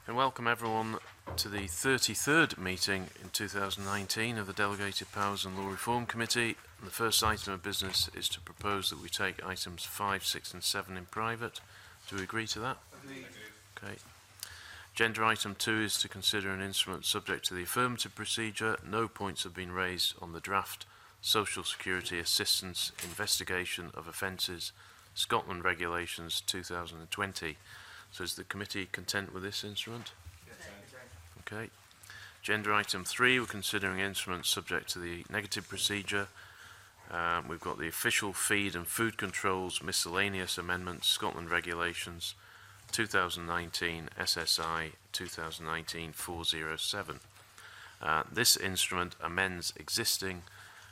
And welcome everyone to the 33rd meeting in 2019 of the Delegated Powers and Law Reform Committee. And the first item of business is to propose that we take items 5, 6 and 7 in private. Do we agree to that? Agreed. Okay. Agenda item 2 is to consider an instrument subject to the affirmative procedure. No points have been raised on the draft Social Security Assistance Investigation of Offences Scotland Regulations 2020. So is the committee content with this instrument? Yes. Okay. Agenda item 3, we're considering instruments subject to the negative procedure. We've got the Official Feed and Food Controls Miscellaneous Amendments Scotland Regulations 2019 SSI 2019-407. This instrument amends existing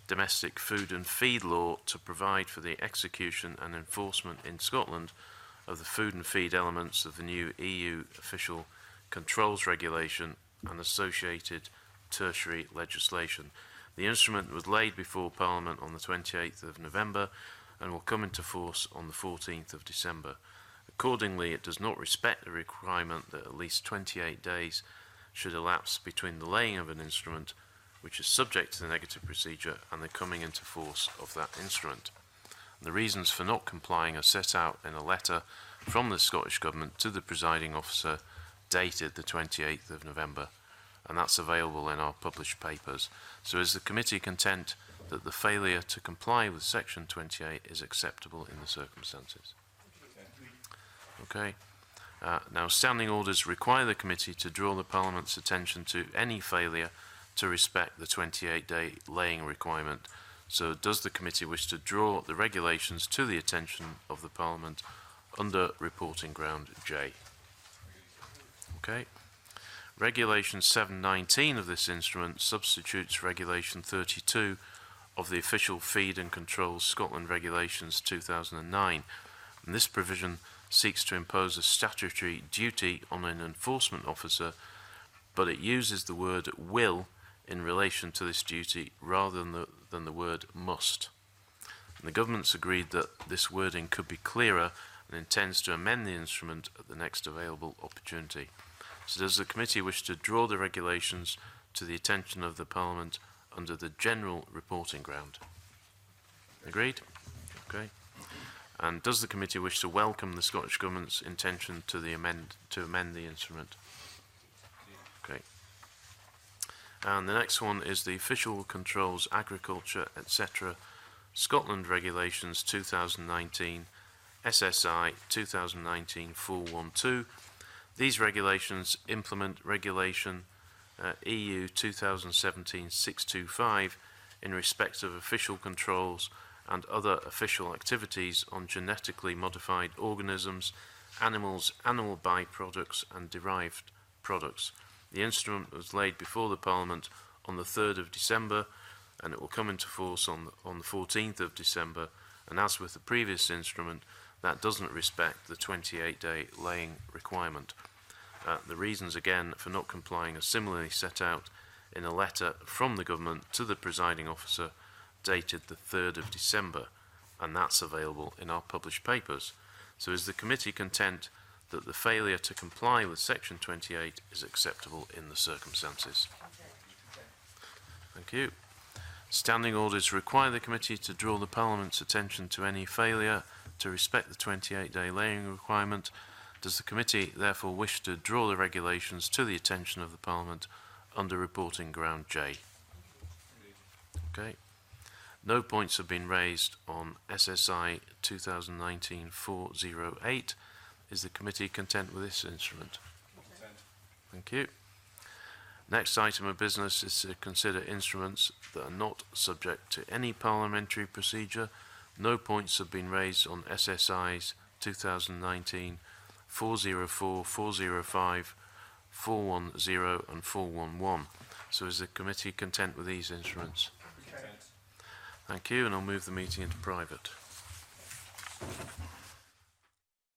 domestic food and feed law to provide for the execution and enforcement in Scotland of the food and feed elements of the new EU Official Controls Regulation and associated tertiary legislation. The instrument was laid before Parliament on the 28th of November and will come into force on the 14th of December. Accordingly, it does not respect the requirement that at least 28 days should elapse between the laying of an instrument which is subject to the negative procedure and the coming into force of that instrument. The reasons for not complying are set out in a letter from the Scottish Government to the presiding officer dated the 28th of November, and that's available in our published papers. So is the committee content that the failure to comply with section 28 is acceptable in the circumstances? Okay. Now, standing orders require the committee to draw the Parliament's attention to any failure to respect the 28-day laying requirement. So does the committee wish to draw the regulations to the attention of the Parliament under reporting ground J? Okay. Regulation 719 of this instrument substitutes Regulation 32 of the Official Feed and Controls Scotland Regulations 2009. And this provision seeks to impose a statutory duty on an enforcement officer, but it uses the word will in relation to this duty rather than the word must. And the government's agreed that this wording could be clearer and intends to amend the instrument at the next available opportunity. So does the committee wish to draw the regulations to the attention of the Parliament under the general reporting ground? Agreed? Okay. And does the committee wish to welcome the Scottish Government's intention to amend the instrument? Okay. And the next one is the Official Controls Agriculture, etc. Scotland Regulations 2019 SSI 2019-412. These regulations implement Regulation EU 2017-625 in respect of official controls and other official activities on genetically modified organisms, animals, animal byproducts and derived products. The instrument was laid before the Parliament on the 3rd of December and it will come into force on the 14th of December, and as with the previous instrument, that doesn't respect the 28-day laying requirement. The reasons again for not complying are similarly set out in a letter from the government to the presiding officer dated the 3rd of December, and that's available in our published papers. So is the committee content that the failure to comply with section 28 is acceptable in the circumstances? Thank you. Standing orders require the committee to draw the Parliament's attention to any failure to respect the 28-day laying requirement. Does the committee therefore wish to draw the regulations to the attention of the Parliament under reporting ground J? Okay. No points have been raised on SSI 2019-408. Is the committee content with this instrument? Content. Thank you. Next item of business is to consider instruments that are not subject to any parliamentary procedure. No points have been raised on SSIs 2019 404, 405, 410 and 411. So is the committee content with these instruments? Content. Thank you, and I'll move the meeting into private.